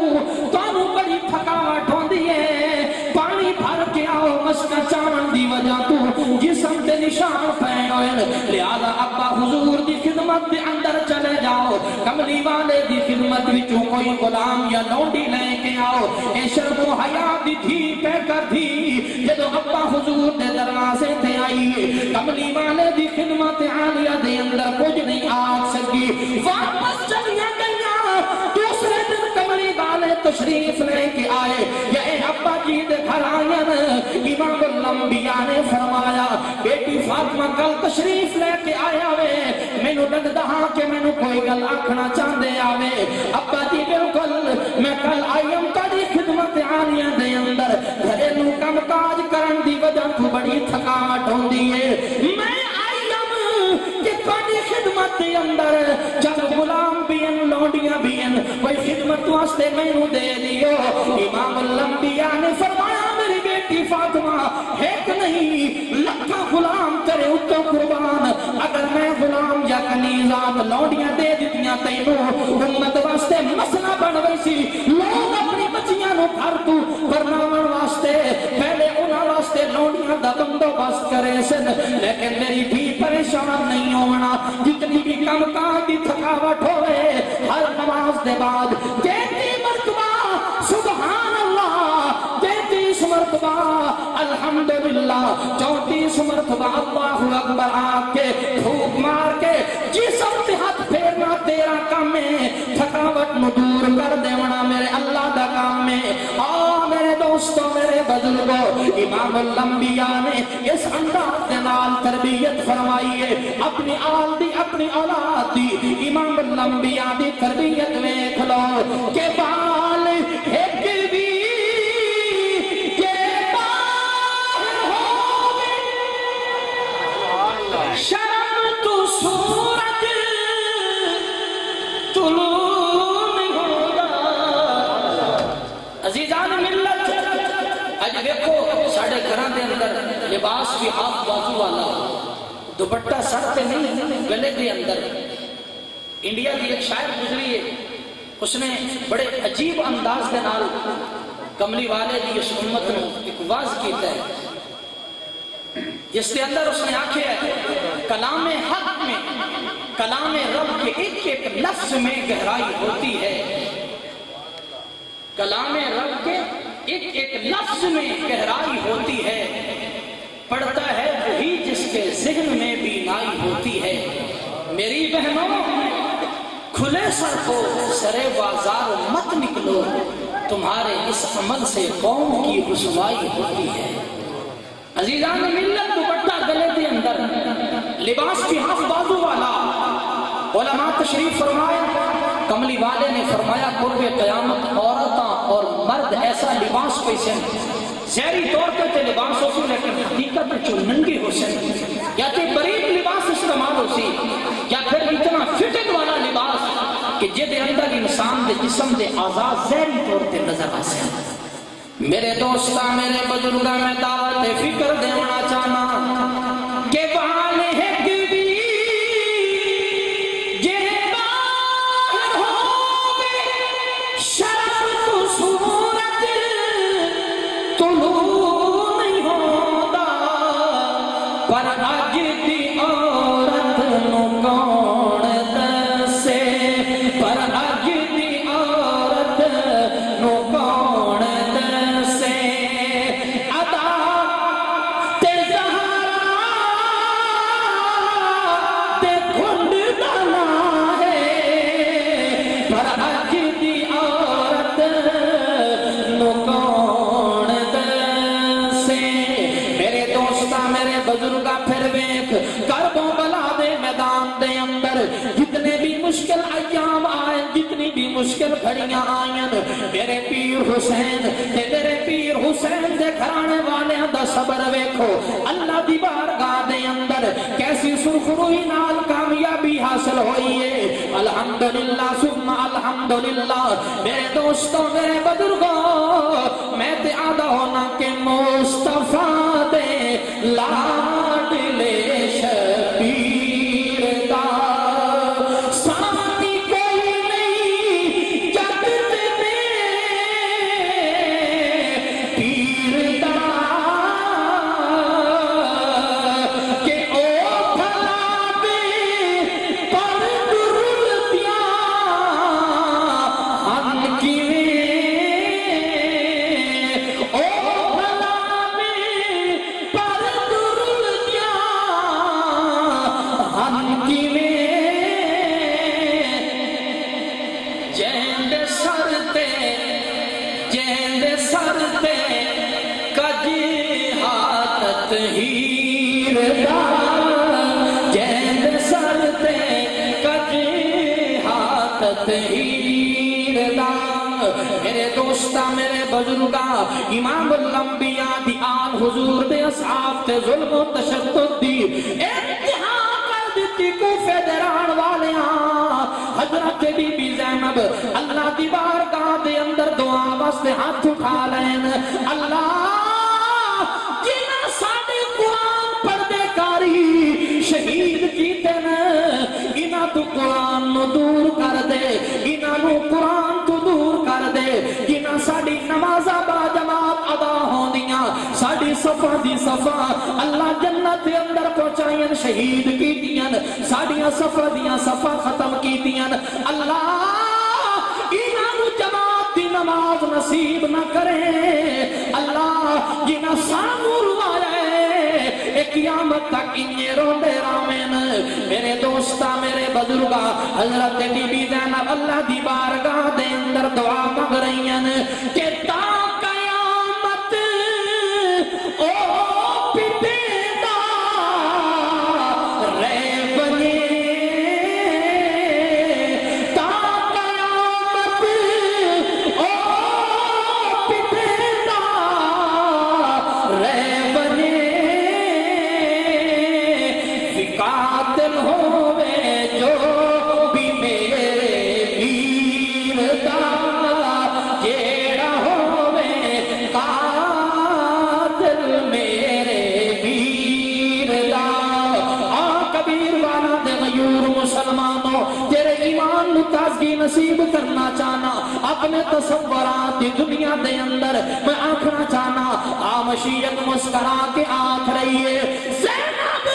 بڑی تھکاوٹ ہوندی ہے پانی بھر کے آؤ مشکا چاون دی وجہ تو جسم تے نشان پے ہوئے لہذا ابا حضور دی خدمت دے اندر چلے جاؤ کملی والے دی خدمت وچوں کوئی غلام یا لونڈی لے کے آؤ اے شرم و حیا دی تھی پہ کر دی جدو ابا حضور دے دروازے تے آئیے کملی والے دی خدمت عالیہ دے اندر کچھ نہیں آ سکی واپس چلیاں گئیاں دوسرے دن کملی والے تشریف لے کے آئے یا اے ابا جی دے گھر آئین امام الانبیاء نے فرمایا بیٹی فاطمہ کل تشریف لے کے آیا وے میں نو لگ دہاں کہ میں نو کوئی گل آکھنا چاندے آوے ابا جی بالکل میں کل آئیم تاری خدمت عالیہ دے اندر گھرے نو کم کاج کرن دی وجہ تو بڑی تھکاوٹ ہوندی ہے میں آئیم کہ تاری خدمت دے اندر جب غلام بھی ان لونڈیاں بھی ان کوئی خدمت واسطے میں نو دے دیو امام الانبیاء نے فرمایا میری بیٹی فاطمہ ایک نہیں لکھا غلام تیرے اتو قربان اگر میں غلام یا کنیزات لونڈیاں دے دیتیاں تینوں امت واسطے مسئلہ بن ویسی لوگ اپنی بچیاں نو گھر تو برنامن واسطے پہلے انہاں واسطے لونڈیاں دا بندو بست کرے سن لیکن میری بھی پریشان نہیں ہونا جتنی بھی کم کام دی تھکاوٹ ہوئے ہر نماز دے بعد دیتی مرتبہ سبحان اللہ دیتی مرتبہ الحمدللہ 34 مرتبہ اللہ اکبر آگ کے دھوپ مار کے جسم سے ہاتھ پھیرنا تیرا کام ہے تھکاوٹ نو دور کر دیونا میرے اللہ دا کام ہے میرے دوستوں میرے بزرگوں امام الانبیاء نے اس انداز کے نال تربیت فرمائی ہے اپنی آل دی اپنی اولاد دی امام الانبیاء دی تربیت ویکھ لو کہ بال ایک بھی شرم تو سورج طلوع نہیں ہوگا عزیزان ملت اج دیکھو ساڑھے گھران دے اندر لباس بھی ہاتھ بازو والا دوپٹہ سر تے نہیں گلے دے اندر انڈیا کی ایک شاعر گزری ہے اس نے بڑے عجیب انداز کے نال کملی والے دی اس امت نے ایک واز کیتا ہے جس کے اندر اس نے آکھے کلام حق میں کلام رب کے ایک ایک لفظ میں گہرائی ہوتی ہے کلام رب کے ایک ایک لفظ میں گہرائی ہوتی ہے پڑھتا ہے وہی جس کے ذہن میں بینائی ہوتی ہے میری بہنوں کھلے سر کو سرے بازار مت نکلو تمہارے اس عمل سے قوم کی رسوائی ہوتی ہے عزیزان ملت دوپٹہ گلے دے اندر لباس کی ہاتھ بازو والا علماء تشریف فرمایا کملی والے نے فرمایا قرب قیامت عورتاں اور مرد ایسا لباس پیسے زہری طور پہ تے لباس ہو سی لیکن حقیقت جو ننگی ہو سی یا تے بریک لباس استعمال ہو سی یا پھر اتنا فٹنگ والا لباس کہ جدے اندر انسان دے جسم دے آزاد زہری طور پہ نظر آ سے میرے دوستہ میرے بزرگاں میں دعوت فکر دیونا چاہنا کہ بحال ہے بھی یہ باہر ہوگے شرم تو صورت طلوع کربوں بلا دے میدان دے اندر جتنے بھی مشکل ایام آئے جتنی بھی مشکل گھڑیاں آئیں میرے پیر حسین تے میرے پیر حسین دے گھرانے والے دا صبر ویکھو اللہ دی بارگاہ دے اندر کیسی سرخروئی نال کامیابی حاصل ہوئی ہے الحمدللہ ثم الحمدللہ میرے دوستوں میرے بزرگوں میں تے آدھا ہونا کہ مصطفیٰ دے لاڈلے شبیر دا سامنے کوئی نہیں جگت میں پیر دا کہ او بھلا بے پر درلتیاں ہن کیویں او بھلا بے پر درلتیاں ہن کیویں جیندے سر تے کجی ہاتھ ہیر دا جیندے سر تے کجی ہاتھ ہیر دا میرے دوستا میرے بزرگا امام الانبیاء دی آل حضور دے اصحاب تے ظلم و تشدد دی انتہا کر دیتی کوفے دران والیاں حضرت بی بی زینب اللہ دی بارگاہ دے اندر دعا واسطے ہاتھ اٹھا لین اللہ جنہاں ساڑے قرآن پڑھدے کاری شہید کیتے نا انہاں تو قرآن نو دور کر دے انہاں نو قرآن تو دور کر دے جنہاں ساڑی نمازہ با جماعت ادا ہوں دیاں ساڑی صفحہ دی صفحہ اللہ جنت دے اندر پہنچائیں شہید کی دیاں ساڑیاں صفحہ دیاں صفحہ ختم کی دیاں اللہ انہاں نو جماعت دی نماز نصیب نہ کرے اللہ جنہاں سانو روایا ہے قیامت تک انہیں روندے رامین میرے دوستا میرے بزرگا حضرت بی بی زینب اللہ دی بارگاہ دے اندر دعا مانگ رہی ہیں کہ تا قیامت او پتے دا رہ بنے تا قیامت او پتے دا رہ بنے قاتل ہوئے جو بھی میرے پیر دا جیڑا ہوئے قاتل میرے پیر دا کبیر والا دے غیور مسلمانوں تیرے ایمان تازگی نصیب کرنا چاہنا اپنے تصورات دی دنیا دے اندر میں آنکھنا چاہنا مشیت مسکرا کے آنکھ رہی ہے زینب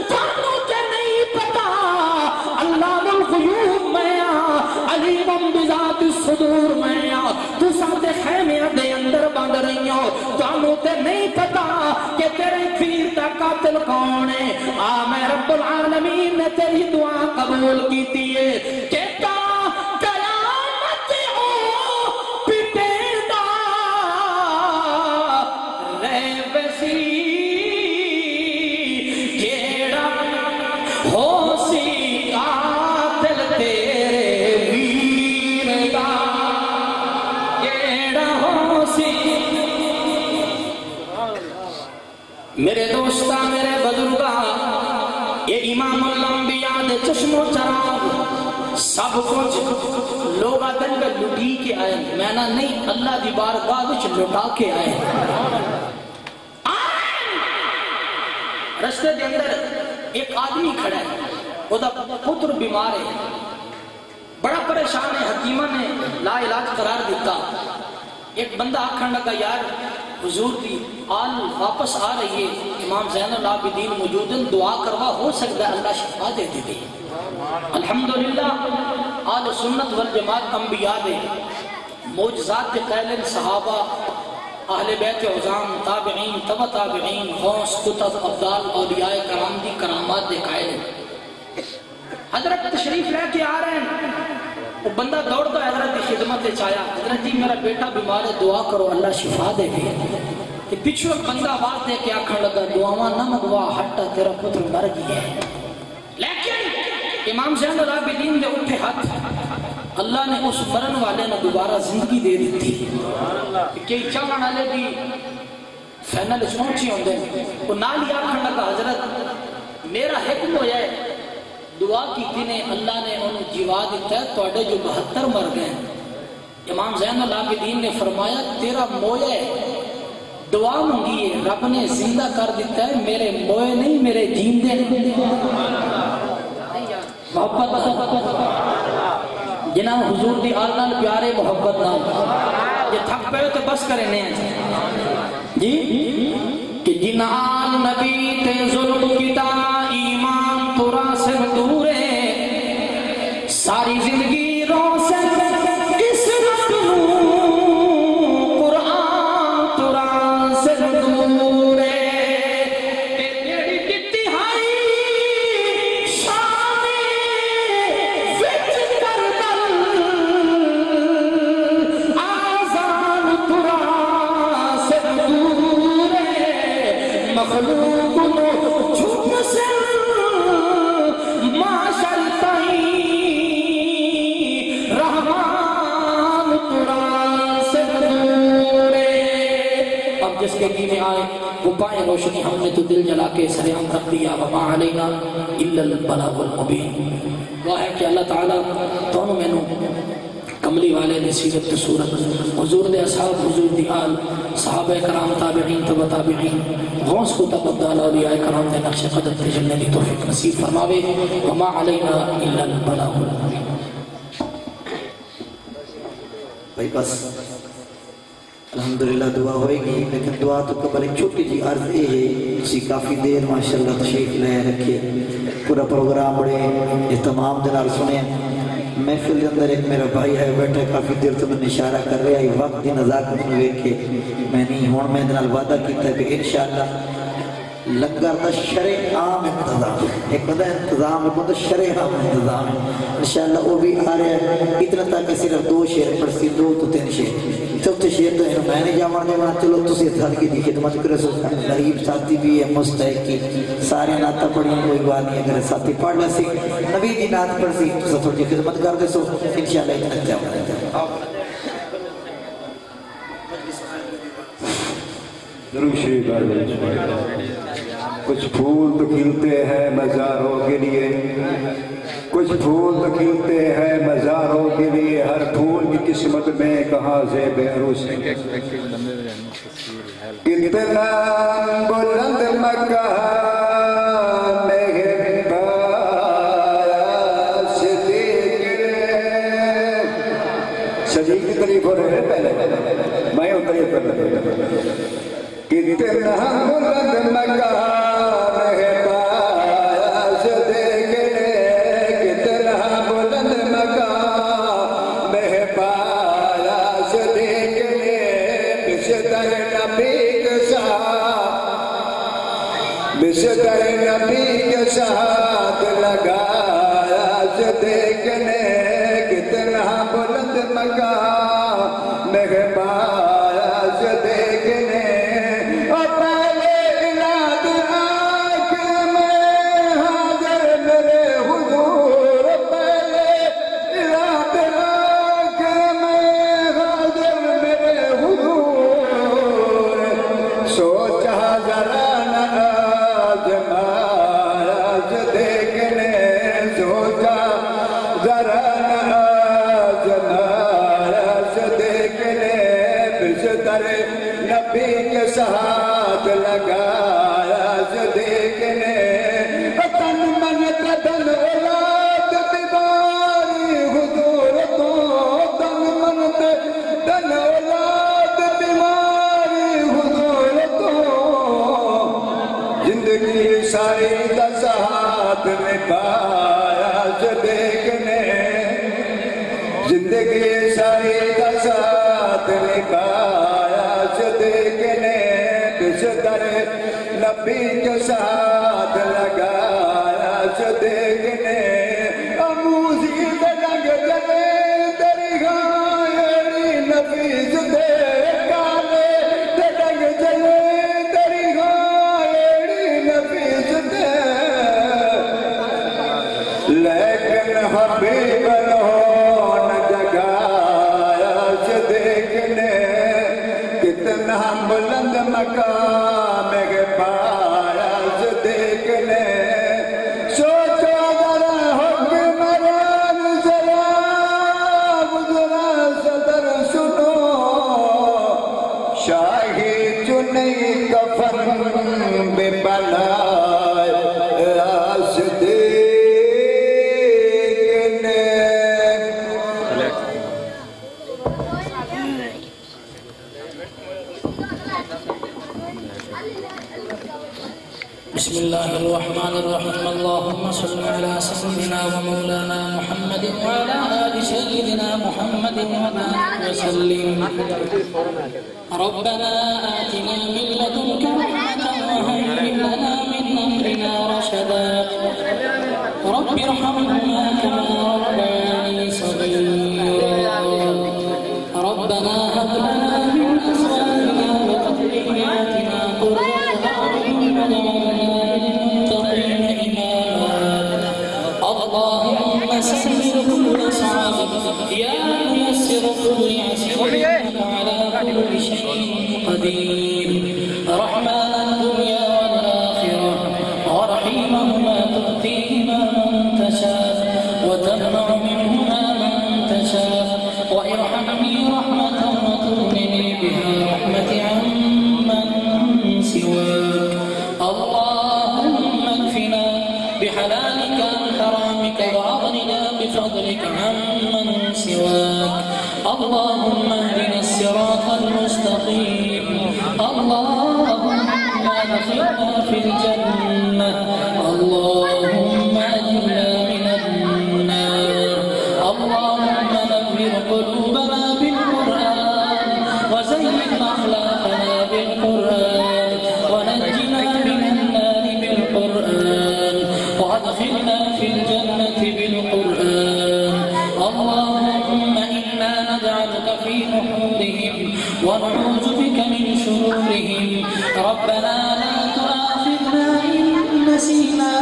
تھانو کے نہیں پتا اللہ الغیوب میں علیم بذات الصدور میں تو ساتھ خیمے دے اندر بند رہی ہو تھانو تے نہیں پتا کہ تیرے پیر دا قاتل کون ہے میں رب العالمین نے تیری دعا قبول کی تھی کہ قیامت ہو پتے دا رہ بسی جیڑا ہو سی قاتل تیرے ویر دا جیڑا ہو سی میرے دوستا میرے بزرگا یہ امام الانبیاء دے چشم و چراغ سب کچھ لوگ دل میں لٹی کے آئے میں نہ نہیں اللہ دی بارگاہ وچ لٹا کے آئے رستے دے اندر ایک آدمی کھڑا ہے وہ دا پتر بیمار ہے بڑا پریشان ہے حکیمہ نے لا علاج قرار دیتا ایک بندہ آکھن لگا یار حضور کی آل واپس آ رہی ہے امام زین العابدین موجودن دعا کروا ہو سکتا ہے اللہ شفا دے دے الحمدللہ آل سنت والجماعت انبیاء دے معجزات کے قیلن صحابہ اہل بیت عظام تابعین تبع تابعین غوث قطب افضال اولیاء کرام دی کرامات دے قائل حضرت تشریف لے کے آ رہے ہیں وہ بندہ دوڑتا ہے حضرت کی خدمت چاہیا حضرت جی میرا بیٹا بیمار ہے دعا کرو اللہ شفا دے گی کہ پچھو بندہ آواز دے کے آکھن لگا دعاواں نہ مگوا ہٹا تیرا پتر مر گیا ہے. لیکن امام زین العابدین نے اٹھے ہاتھ، اللہ نے اس مرن والے نے دوبارہ زندگی دے دیتی. کہ چاہن والے بھی فائنل پہنچی ہوندے وہ نال ہی آکھن لگا حضرت میرا حکم ہویا ہے دعا کی نے اللہ نے انہوں جیوا دیتا ہے توڑے جو 72 مر گئے. امام زین العابدین نے فرمایا تیرا مویا ہے دعا مانگی ہے رب نے زندہ کر دیتا ہے میرے موئے نہیں میرے جیندے محبت جنہاں حضور دی آل نال پیارے محبت نال یہ تھک پہ تو بس کرے نہیں جی کہ جنہاں نبی تے ظلم کیتا ایمان تورا سے دورے ساری زندگی رو سے اس رب قرآن تورا سے دورے تیری کتی ہائی شان وچ کربل آزان تورا سے دورے مخلوق نو چھپ سے معاشر تائی رحمان قرآن سے دورے. اب جس کے دینے آئے وہ پائیں روشنی ہم نے تو دل جلا کے سریعام رکھ دیا وما علینا الا البلاغ المبین. وہ ہے کہ اللہ تعالیٰ دونوں میں نو کملی والے نے سیرت صورت حضور دے اصحاب حضور دی آل صحابہ کرام تابعین تبع تابعین غوث کو تبدال اولیاء کرام دے نقش قدر تے جلنے دی توفیق نصیب فرماوے وما علینا الا البلاغ المبین. بھائی بس الحمدللہ دعا ہوئے گی لیکن دعا تو قبل ایک چھوٹی جی عرض یہ ہے اسی کافی دیر ماشاءاللہ تشریف لے رکھے پورا پروگرام بڑے اہتمام دے نال سنے. محفل کے اندر ایک میرا بھائی ہے بیٹھا کافی دیر تو میں اشارہ کر رہا ہے وقت کی نزاکت میں ویکھ کے میں نہیں ہون میں دنال وعدہ کیتا ہے کہ انشاءاللہ لنگر دا شرع عام انتظام ایک بندہ انتظام ہے بندہ شرع عام انتظام ہے انشاءاللہ وہ بھی آ رہا ہے. اتنا تاکہ صرف 2 شعر پڑھ سی 2 تو 3 شعر چوتھے شعر تو ہے میں نے جاوان دیوانا چلو تسی اتحاد کی دی خدمت کرے سو غریب ساتھی بھی ہے مستحق کی سارے نعتہ پڑھی کوئی بات نہیں اگر ساتھی پڑھ لے سی نبی دی نعت پڑھ سی تو تھوڑی خدمت کر دے سو انشاءاللہ اتنا جاوان درود شریف علیہ. کچھ پھول تو کھلتے ہیں مزاروں کے لیے کچھ پھول تو کھلتے ہیں مزاروں کے لیے ہر پھول کی قسمت میں کہاں زیب عروس کتنا بلند مکہ میں پاس دیکھے صدیق کی تعریف ہو رہے ہیں پہلے میں ہوں تعریف کر رہا ہوں. کتنا بلند مکہ بشتر نبی کے ساتھ لگایا سے دیکھنے کتنا بلند مقام میں پایا سے دیکھنے اور پہلے رات آنکھ میں حاضر میرے حضور پہلے رات آنکھ میں حاضر میرے حضور سوچا ذرا نبی کے ساتھ لگایا سے دیکھنے تن من تن اولاد بیماری حضور تو تن من تن اولاد بیماری حضور تو زندگی ساری کا ساتھ نبھایا سے دیکھنے زندگی ساری کا ساتھ نبھایا سے دیکھنے بشتر نبی کے ساتھ لگایا سے دیکھنے اموزی رنگ جلے درگاہ نبی دے کالے رنگ جلے لیکن حبیب نہ جگایا سے دیکھنے کتنا بلند مقام ہے پایا سے دیکھنے سوچو ذرا حکمران ذرا ذرا صدر سنو شاہی چنی کفن بے بلائے آس دیکھنے بسم الله الرحمن الرحيم اللهم صل على سيدنا ومولانا محمد وعلى آل سيدنا محمد وبارك وسلم ربنا آتنا من لدنك رحمة وهيئ لنا من أمرنا رشدا رب ارحمهما كما ربياني صغيرا ربنا هب لنا من أزواجنا وذرياتنا قرة أعين واجعلنا للمتقين إماما اللهم سهل كل صعب يا ميسر كل عسر إنك على كل شيء قدير رحمن الدنيا والآخرة ورحيمهما تؤتيهما من تشاء وتمنع منهما من تشاء وارحمني رحمة وتغنني بها رحمة عمن سواك اللهم اكفنا بحلالك عن حرامك وأغننا بفضلك عمن سواك اللهم اهدنا الصراط المستقيم اللهم ادخلنا في الجنة اللهم أجرنا من النار اللهم نبر قلوبنا بالقرآن وزين أخلاقنا بالقرآن ونجنا من النار بالقرآن وادخلنا في الجنة بالقرآن اللهم إنا نجعلك في نحورهم ونعوذ بك من شرورهم ربنا لا تؤاخذنا إن نسينا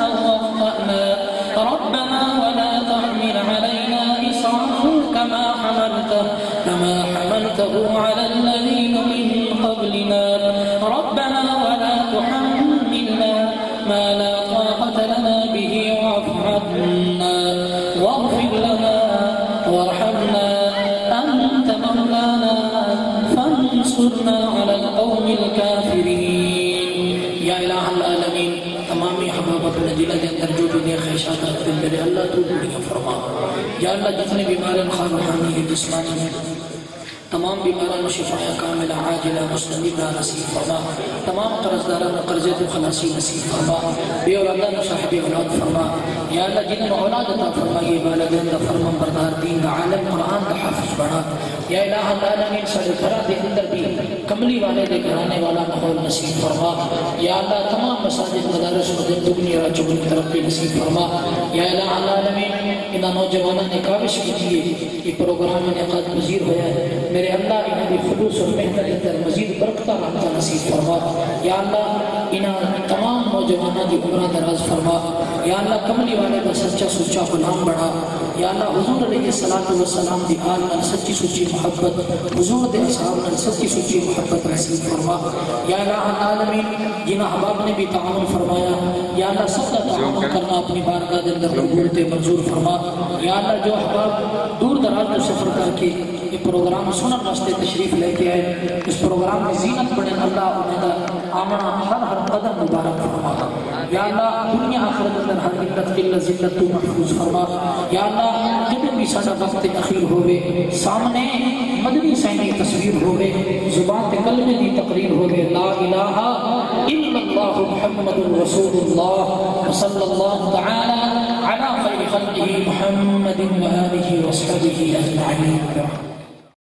أو أخطأنا ربنا ولا تحمل علينا إصرا كما حملته على الذين من قبلنا ربنا ولا تحملنا ما لا طاقة لنا به واعف عنا واغفر لنا وارحمنا أنت مولانا فانصرنا على القوم الكافرين يا إله العالمين تمامی حبابت نجلہ کے اندر جو بھی دے خیشات رکھتے میرے اللہ تو دنیا فرما یا اللہ جتنے بیمارن خان روحانی ہے جسمانی ہیں تمام بیماران شفاء کاملہ عاجلہ مستمرہ نصیب فرما تمام قرضداران قرضے تو خلاصی نصیب فرما بے اولادان صاحب اولاد فرما یا اللہ جن میں اولاد عطا فرما یہ والدین دا فرمان بردار دین دا عالم قرآن دا حافظ بنا یا الہ العالمین سارے گھرہ دے اندر بھی کملی والے دے گھرانے والا ماحول نصیب فرما یا اللہ تمام مساجد مدارس و دنیا را چگل ترقی نصیب فرما یا الہ العالمین انہا نوجوانوں نے کاوش کیجئے یہ پروگرام انعقاد پذیر ہویا ہے میرے اللہ انہا بھی خلوص اور محنت اندر مزید برکتہ رہتا نصیب فرما یا اللہ انہا تمام نوجوانوں کی عمرہ دراز فرما یا اللہ کملی والے کا سچا سچا غلام بڑھا یا اللہ حضور علیہ السلام دی آل میں سچی سچی محبت حضور دے اصحاب میں سچی سچی محبت نصیب فرما یا الہ العالمین جن احباب نے بھی تعاون فرمایا یا اللہ سب کا تعاون کرنا اپنی بارگاہ دے اندر قبول تے منظور فرما یا اللہ جو احباب دور دراز میں سفر کر کے یہ پروگرام سنن واسطے تشریف لے کے آئے اس پروگرام میں زینت بڑھے اللہ انہیں دا آمنا ہر قدم مبارک فرما یا اللہ دنیا آخرت اندر ہر عدت قلت ذلت تو محفوظ فرما یا اللہ جب بھی سارا وقت اخیر ہوئے سامنے مدنی سینی تصویر ہوئے زبان تے کلمے دی تقریر ہوئے لا الہ الا اللہ محمد رسول اللہ صلی اللہ تعالی علی خیر خلقہ محمد و آلہ و صحبہ اجمعین.